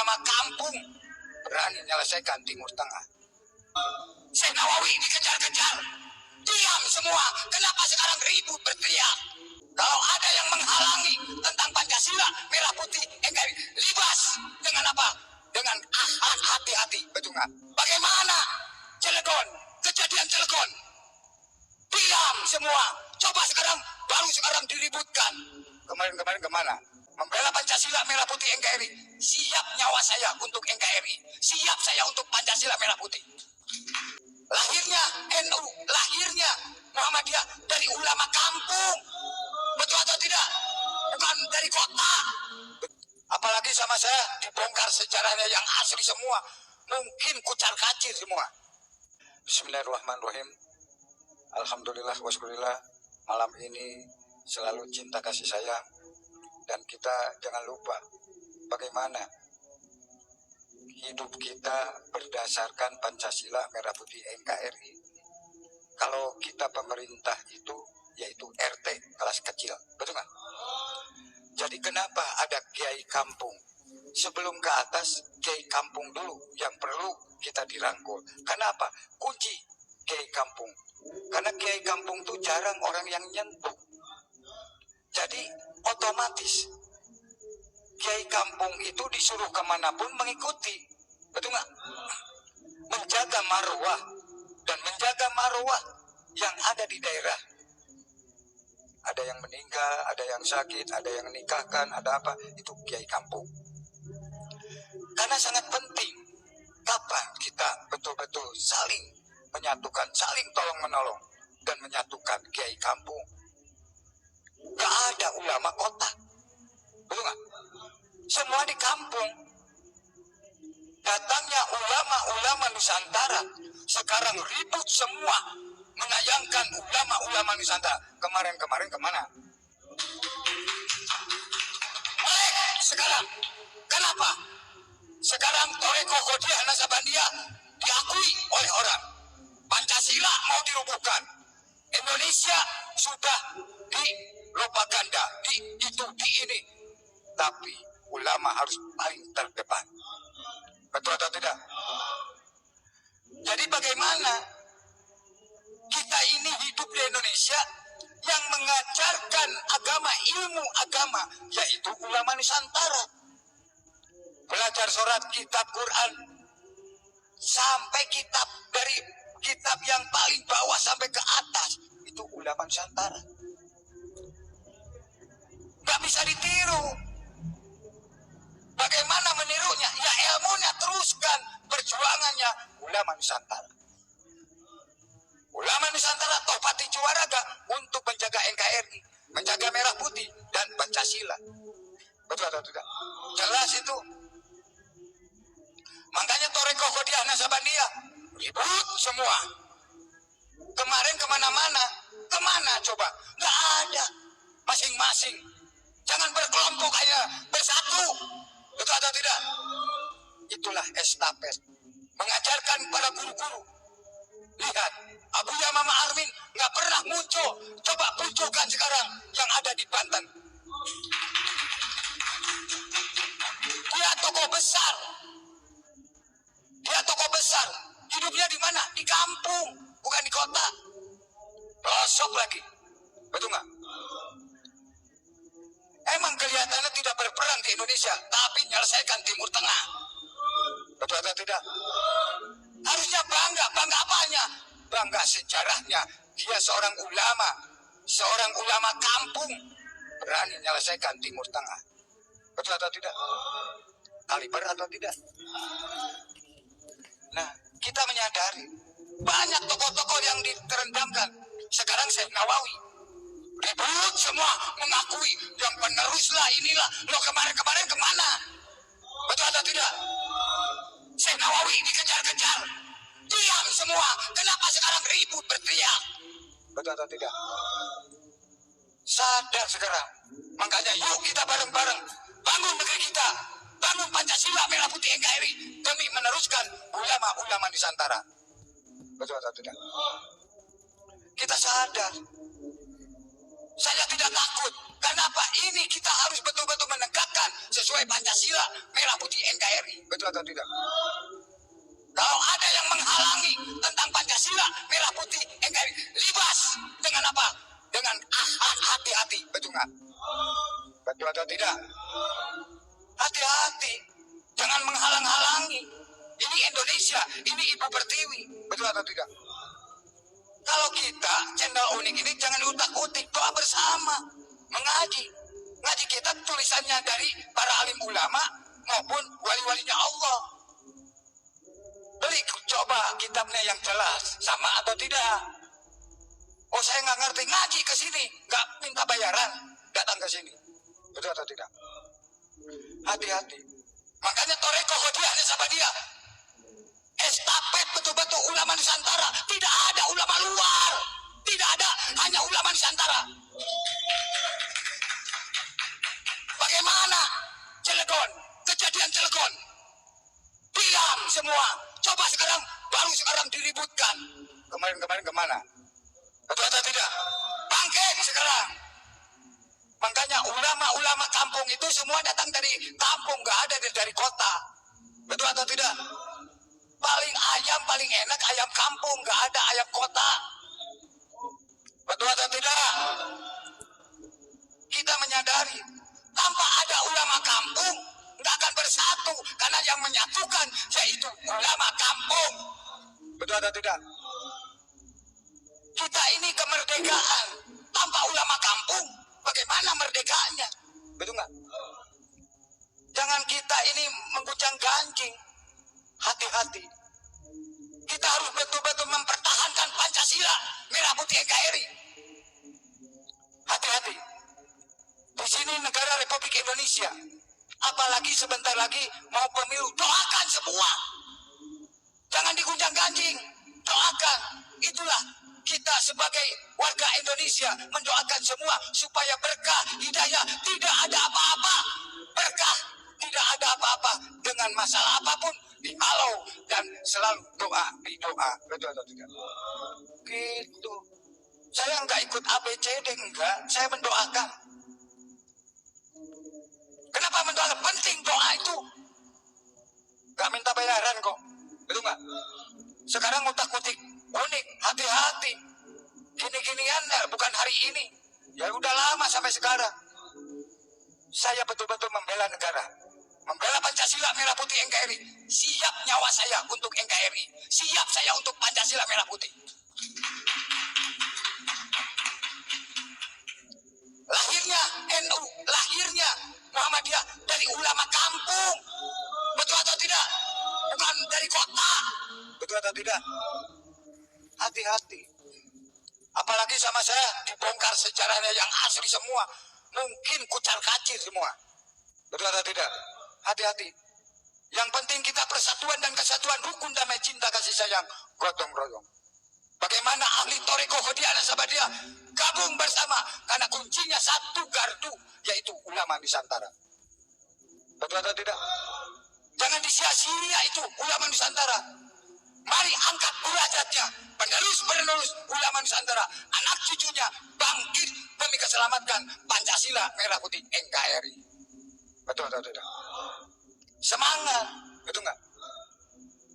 ulama kampung berani menyelesaikan Timur Tengah. Syekh Nawawi dikejar-kejar. Diam semua. Kenapa sekarang ribut berteriak? Kalau ada yang menghalangi tentang Pancasila, merah putih, NKRI, libas. Dengan apa? Dengan hati-hati, betul nggak? Bagaimana Cilegon? Kejadian Cilegon. Diam semua. Coba baru sekarang diributkan. Kemarin kemana? Membela Pancasila, merah putih, NKRI. Siap nyawa saya untuk NKRI. Siap saya untuk Pancasila, merah putih. Lahirnya NU, lahirnya Muhammadiyah dari ulama kampung. Betul atau tidak? Bukan dari kota. Apalagi sama saya dibongkar sejarahnya yang asli semua. Mungkin kucar-kacir semua. Bismillahirrahmanirrahim. Alhamdulillah wasyukurillah. Malam ini selalu cinta kasih sayang. Dan kita jangan lupa bagaimana hidup kita berdasarkan Pancasila, merah putih, NKRI. Kalau kita pemerintah itu yaitu RT, kelas kecil, betul nggak? Jadi kenapa ada kiai kampung? Sebelum ke atas, kiai kampung dulu yang perlu kita dirangkul. Kenapa? Kunci kiai kampung. Karena kiai kampung itu jarang orang yang nyentuh. Jadi otomatis kiai kampung itu disuruh kemanapun mengikuti, betul nggak? Menjaga marwah dan menjaga marwah yang ada di daerah. Ada yang meninggal, ada yang sakit, ada yang nikahkan, ada apa, itu kiai kampung. Karena sangat penting, kapan kita betul-betul saling menyatukan, saling tolong-menolong, dan menyatukan kiai kampung. Gak ada ulama kota, betul nggak? Semua di kampung. Datangnya ulama-ulama Nusantara, sekarang ribut semua menayangkan ulama-ulama Nusantara. Kemarin kemana? Sekarang, kenapa? Sekarang Toreko Qadiyah Naksabandiyah diakui oleh orang. Pancasila mau dirubuhkan. Indonesia sudah dilupakan dah, di ini. Tapi ulama harus paling terdepan. Betul atau tidak? Jadi bagaimana kita ini hidup di Indonesia yang mengajarkan agama, ilmu agama, yaitu ulama Nusantara. Belajar surat, kitab, Quran, sampai kitab dari kitab yang paling bawah sampai ke atas, itu ulama Nusantara. Gak bisa ditiru. Bagaimana menirunya? Ya ilmunya teruskan, perjuangannya ulama Nusantara. Ulama Nusantara Tohpati Juwaraga untuk menjaga NKRI, menjaga merah putih dan Pancasila. Betul atau tidak? Jelas itu. Makanya Toreko Qadiyah Naksabandiyah ribut semua. Kemarin kemana-mana, kemana coba? Gak ada. Masing-masing. Jangan berkelompok, hanya bersatu. Betul atau tidak? Itulah estafet. Mengajarkan para guru-guru. Lihat, Abu Yamama Armin nggak pernah muncul. Coba munculkan sekarang yang ada di Banten. Dia tokoh besar. Hidupnya di mana? Di kampung, bukan di kota. Pelosok lagi. Betul nggak? Emang kelihatannya tidak berperan di Indonesia, tapi menyelesaikan Timur Tengah. Betul atau tidak? Harusnya bangga apanya? Bangga sejarahnya. Dia seorang ulama kampung, berani menyelesaikan Timur Tengah. Betul atau tidak? Kaliber atau tidak? Nah, kita menyadari banyak tokoh-tokoh yang diterendamkan. Sekarang Syekh Nawawi ribut semua mengakui yang peneruslah inilah. Lo kemarin kemana? Betul atau tidak? Syekh Nawawi dikejar-kejar. Diam semua. Kenapa sekarang ribut berteriak? Betul atau tidak? Sadar sekarang. Makanya yuk kita bareng-bareng bangun negeri kita. Bangun Pancasila, merah putih, NKRI demi meneruskan ulama-ulama Nusantara. Betul atau tidak? Kita sadar. Saya tidak takut. Kenapa? Ini kita harus betul-betul menegakkan sesuai Pancasila, merah putih, NKRI. Betul atau tidak? Kalau ada yang menghalangi tentang Pancasila, merah putih, NKRI, libas dengan apa? Dengan hati-hati, betul nggak? Betul atau tidak? Hati-hati, jangan menghalang-halangi. Ini Indonesia, ini Ibu Pertiwi, betul atau tidak? Kalau kita channel unik ini jangan utak-utik, doa bersama, mengaji. Ngaji kita tulisannya dari para alim ulama maupun wali-walinya Allah. Beli coba kitabnya yang jelas, sama atau tidak? Oh saya nggak ngerti, ngaji ke sini, nggak minta bayaran, datang ke sini, betul atau tidak? Hati-hati. Makanya Toreko Hodiahnya sama dia. Estafet betul-betul ulama Nusantara, tidak ada ulama luar, tidak ada, hanya ulama Nusantara. Bagaimana Cilegon, kejadian Cilegon? Diam semua. Coba sekarang, baru sekarang diributkan. Kemarin-kemarin kemana? Betul atau tidak? Bangkit sekarang. Makanya ulama-ulama kampung itu semua datang dari kampung, nggak ada dari kota. Betul atau tidak? Paling ayam, paling enak ayam kampung, nggak ada ayam kota. Betul atau tidak? Kita menyadari, tanpa ada ulama kampung, nggak akan bersatu, karena yang menyatukan yaitu ulama kampung. Betul atau tidak? Kita ini kemerdekaan, tanpa ulama kampung, bagaimana merdekaannya? Betul nggak? Jangan kita ini mengguncang ganjing. Hati-hati. Kita harus betul-betul mempertahankan Pancasila, merah putih NKRI. Hati-hati. Di sini negara Republik Indonesia. Apalagi sebentar lagi mau pemilu, doakan semua. Jangan diguncang ganjing, doakan. Itulah kita sebagai warga Indonesia mendoakan semua supaya berkah, hidayah, tidak ada apa-apa. Berkah, tidak ada apa-apa. Dengan masalah apapun, dihalau dan selalu doa, didoa. Betul atau tidak? Gitu. Saya enggak ikut ABCD, enggak. Saya mendoakan. Kenapa mendoakan? Penting doa itu. Enggak minta bayaran kok. Betul enggak? Sekarang utak-utik unik, hati-hati. Gini-ginian bukan hari ini. Ya udah lama sampai sekarang. Saya betul-betul membela negara. Membela Pancasila merah putih NKRI. Siap nyawa saya untuk NKRI. Siap saya untuk Pancasila merah putih. Lahirnya NU, lahirnya Muhammadiyah dari ulama kampung. Betul atau tidak? Bukan dari kota. Betul atau tidak? Hati-hati. Apalagi sama saya dibongkar sejarahnya yang asli semua. Mungkin kucar-kacir semua. Betul atau tidak? Hati-hati. Yang penting kita persatuan dan kesatuan, rukun damai cinta kasih sayang, gotong royong. Bagaimana ahli Toreko Hodiahnya sama dia gabung bersama, karena kuncinya satu gardu, yaitu ulama Nusantara. Betul atau tidak? Jangan disia-sia itu ulama Nusantara. Mari angkat derajatnya, penerus ulama Nusantara, anak cucunya bangkit demi keselamatan Pancasila merah putih NKRI. Betul atau tidak? Semangat, betul nggak?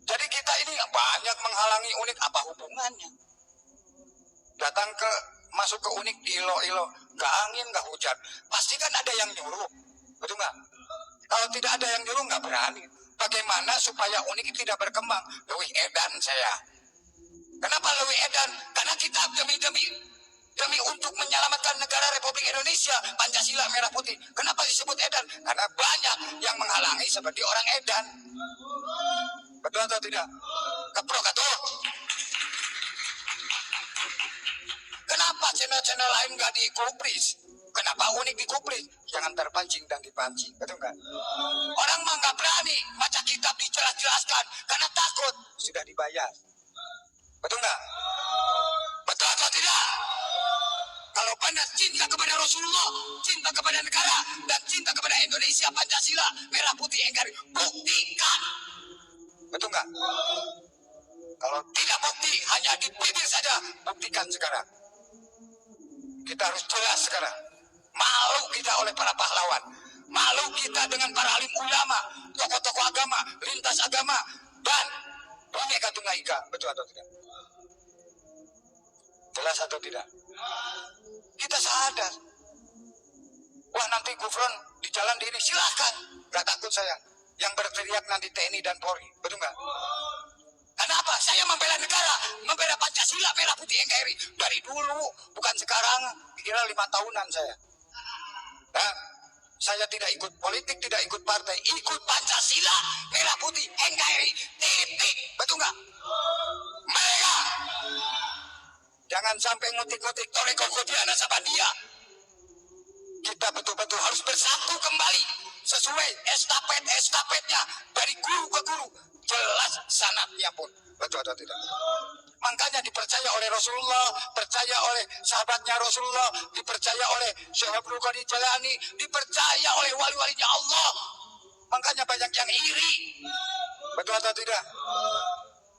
Jadi kita ini banyak menghalangi unik, apa hubungannya? Datang ke masuk ke unik ilo-ilo, nggak angin nggak hujan, pasti kan ada yang nyuruh, betul nggak? Kalau tidak ada yang nyuruh nggak berani. Bagaimana supaya unik tidak berkembang? Lewih edan saya. Kenapa lewih edan? Karena kita demi untuk menyelamatkan negara Republik Indonesia, Pancasila merah putih. Kenapa disebut edan? Karena banyak yang menghalangi seperti orang edan. Betul atau tidak? Keprok atau? Kenapa channel-channel lain nggak dikupris? Kenapa unik dikupris? Jangan terpancing dan dipancing, betul nggak? Orang mah nggak berani baca kitab dijelas-jelaskan karena takut sudah dibayar. Betul nggak? Betul atau tidak? Kalau benar cinta kepada Rasulullah, cinta kepada negara, dan cinta kepada Indonesia, Pancasila, merah putih NKRI, buktikan. Betul nggak? Kalau tidak bukti, hanya di bibir saja, buktikan sekarang. Kita harus jelas sekarang. Malu kita oleh para pahlawan. Malu kita dengan para alim ulama, tokoh-tokoh agama, atau tidak? Kita sadar. Wah, nanti Gufron di jalan di ini, silahkan. Gak takut saya. Yang berteriak nanti TNI dan Polri, betul nggak? Karena apa? Saya membela negara, membela Pancasila, merah putih NKRI. Dari dulu, bukan sekarang. Kira 5 tahunan saya. Nah, saya tidak ikut politik, tidak ikut partai. Ikut Pancasila, merah putih NKRI. Titik, betul nggak? Mereka jangan sampai ngutik-ngutik Toreko Kodiana Sabandia. Kita betul-betul harus bersatu kembali sesuai estafetnya dari guru ke guru, jelas sanatnya pun, betul atau tidak? Makanya dipercaya oleh Rasulullah, percaya oleh sahabatnya Rasulullah, dipercaya oleh Syekh Abdul Qadir Jalani, dipercaya oleh wali-walinya Allah. Makanya banyak yang iri, betul atau tidak?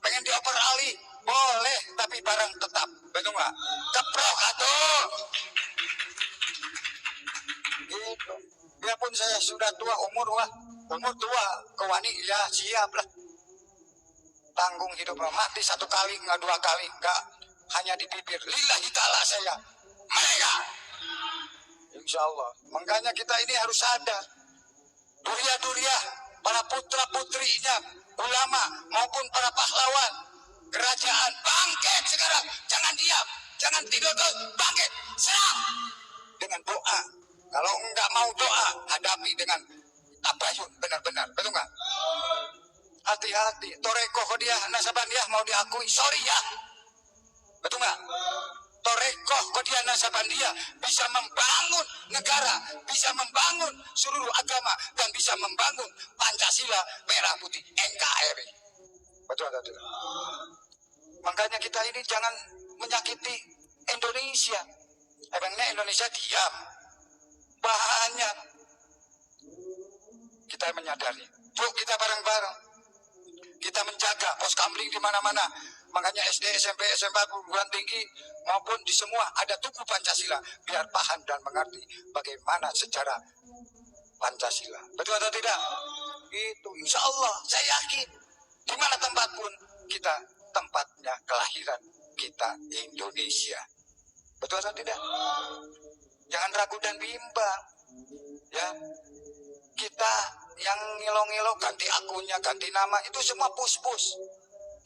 Pengen dioper alih, boleh, tapi barang tetap, betul nggak? Keprok atuh. Gitu. Biarpun saya sudah tua umur tua, kewani ya siap lah. Tanggung hidup, mati 1 kali, nggak 2 kali, nggak hanya di bibir. Lillahi ta'ala saya, mereka. Insya Allah. Makanya kita ini harus sadar. Duriah-duriah, para putra-putrinya, ulama maupun para pahlawan, kerajaan, bangkit sekarang. Jangan diam, jangan tidur terus, bangkit, serang. Dengan doa. Kalau enggak mau doa, hadapi dengan tabayun, benar-benar, betul nggak? Hati-hati, Toreko Kodiah Nasabandiah mau diakui, sorry ya, betul nggak? Toreko Kodiah Nasabandiah bisa membangun negara, bisa membangun seluruh agama, dan bisa membangun Pancasila, merah putih, NKRI, betul atau tidak? Makanya kita ini jangan menyakiti Indonesia. Emangnya Indonesia diam? Banyak. Kita menyadari. Yuk kita bareng-bareng. Kita menjaga pos kamling di mana-mana. Makanya SD, SMP, SMA, perguruan tinggi maupun di semua ada tugu Pancasila biar paham dan mengerti bagaimana sejarah Pancasila. Betul atau tidak? Itu insya Allah saya yakin di mana tempat pun kita tempatnya kelahiran kita Indonesia. Betul atau tidak? Jangan ragu dan bimbang. Ya. Kita yang ngilo-ngilo ganti akunnya, ganti nama, itu semua pus-pus.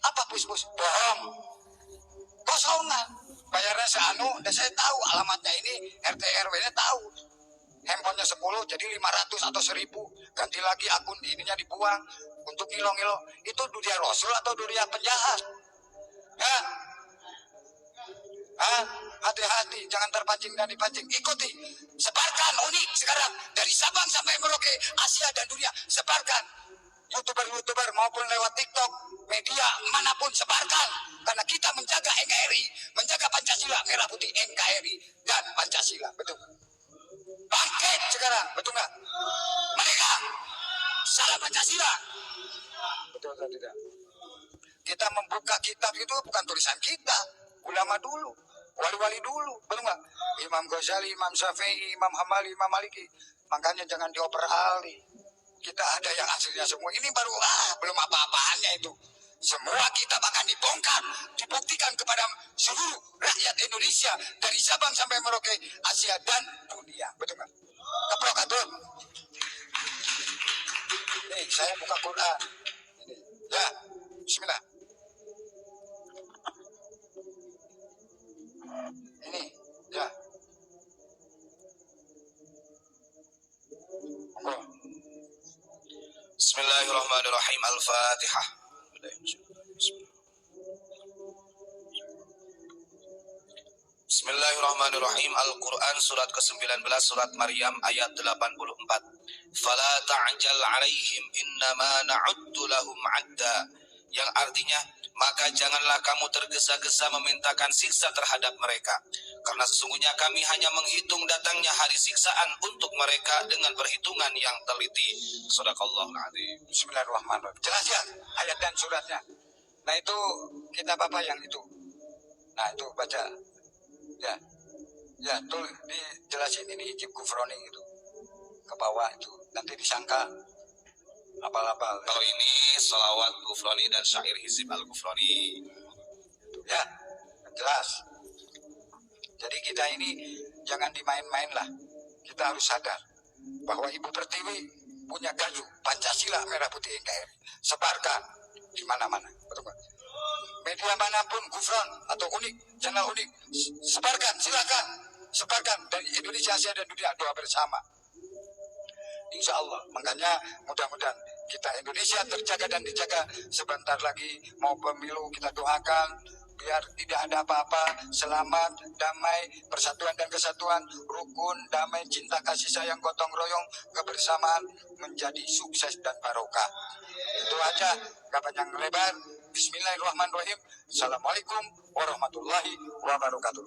Apa pus-pus? Bohong. Kosongan. Bayarnya seanu, dan saya tahu alamatnya ini, RT RW-nya tahu. Handphonenya 10 jadi 500 atau 1000. Ganti lagi akun ininya dibuang untuk ngilo-ngilo. Itu durian Rasul atau durian penjahat? Ya. Hati-hati, jangan terpancing dan dipancing. Ikuti, sebarkan unik sekarang dari Sabang sampai Merauke, Asia dan dunia. Sebarkan, YouTuber maupun lewat TikTok, media manapun sebarkan. Karena kita menjaga NKRI, menjaga Pancasila, merah putih NKRI dan Pancasila. Betul? Bangkit sekarang, betul nggak? Mereka salah Pancasila. Betul atau tidak? Kita membuka kitab itu bukan tulisan kita, ulama dulu, wali-wali dulu, betul nggak? Imam Ghazali, Imam Syafi'i, Imam Hambali, Imam Maliki. Makanya jangan dioper alih. Kita ada yang aslinya semua. Ini baru belum apa-apaannya itu. Semua kita akan dibongkar, dibuktikan kepada seluruh rakyat Indonesia dari Sabang sampai Merauke, Asia dan dunia, betul nggak? Keprok atuh. Nih, saya buka Quran. Ini, ya, Bismillah. Ini, ya. Monggo. Bismillahirrahmanirrahim. Al-Fatihah. Bismillahirrahmanirrahim. Al-Quran surat ke-19 surat Maryam ayat 84. Fala ta'jal 'alaihim innama na'uddu lahum 'adda. Yang artinya, maka janganlah kamu tergesa-gesa memintakan siksa terhadap mereka, karena sesungguhnya kami hanya menghitung datangnya hari siksaan untuk mereka dengan perhitungan yang teliti. Shadaqallahul adzim. Bismillahirrahmanirrahim. Jelas ya ayat dan suratnya. Nah itu kitab apa yang itu? Nah itu baca. Ya, ya tuh dijelasin ini Hizib Gufroni itu ke bawah itu nanti disangka apal-apal. Kalau ini salawat Gufroni dan syair Hizib Al-Gufroni. Ya, jelas. Jadi kita ini jangan dimain-main lah. Kita harus sadar bahwa Ibu Pertiwi punya gayu Pancasila merah putih NKRI. Sebarkan di mana-mana. Betul nggak? Media manapun, Gufron atau Unik, channel Unik, sebarkan, silakan. Sebarkan dari Indonesia, Asia, dan dunia, doa bersama. Insya Allah, makanya mudah-mudahan kita Indonesia terjaga dan dijaga. Sebentar lagi mau pemilu, kita doakan biar tidak ada apa-apa, selamat, damai, persatuan dan kesatuan, rukun, damai, cinta, kasih sayang, gotong royong, kebersamaan menjadi sukses dan barokah. Itu aja, gak panjang lebar. Bismillahirrahmanirrahim. Assalamualaikum warahmatullahi wabarakatuh.